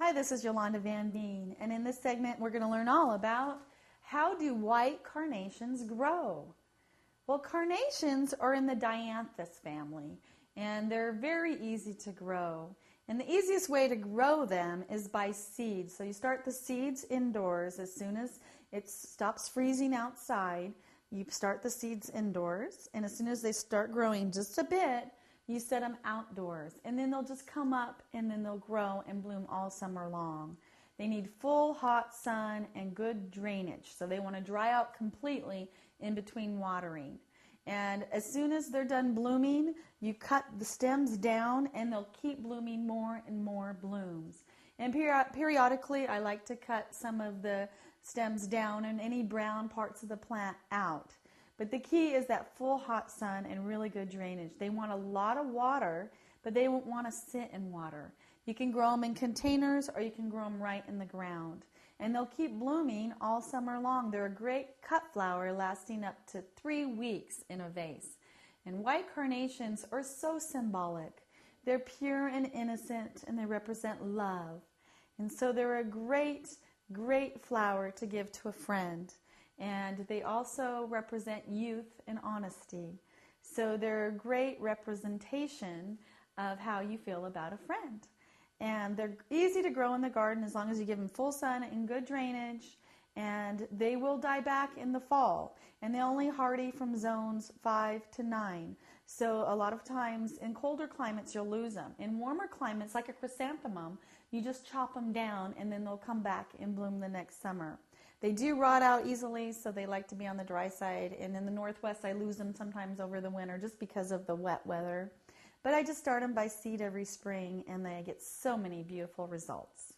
Hi, this is Yolanda Van Veen, and in this segment we're going to learn all about how do white carnations grow. Well, carnations are in the dianthus family, and they're very easy to grow. And the easiest way to grow them is by seeds. So you start the seeds indoors. As soon as it stops freezing outside, you start the seeds indoors, and as soon as they start growing just a bit, you set them outdoors, and then they'll just come up and then they'll grow and bloom all summer long. They need full hot sun and good drainage, so they want to dry out completely in between watering. And as soon as they're done blooming, you cut the stems down and they'll keep blooming more and more blooms. And periodically I like to cut some of the stems down and any brown parts of the plant out. But the key is that full hot sun and really good drainage. They want a lot of water, but they won't want to sit in water. You can grow them in containers or you can grow them right in the ground. And they'll keep blooming all summer long. They're a great cut flower lasting up to 3 weeks in a vase. And white carnations are so symbolic. They're pure and innocent, and they represent love. And so they're a great, great flower to give to a friend. And they also represent youth and honesty. So they're a great representation of how you feel about a friend. And they're easy to grow in the garden as long as you give them full sun and good drainage. And they will die back in the fall. And they're only hardy from zones 5 to 9. So a lot of times in colder climates you'll lose them. In warmer climates, like a chrysanthemum, you just chop them down and then they'll come back and bloom the next summer. They do rot out easily, so they like to be on the dry side. And in the Northwest, I lose them sometimes over the winter just because of the wet weather. But I just start them by seed every spring, and they get so many beautiful results.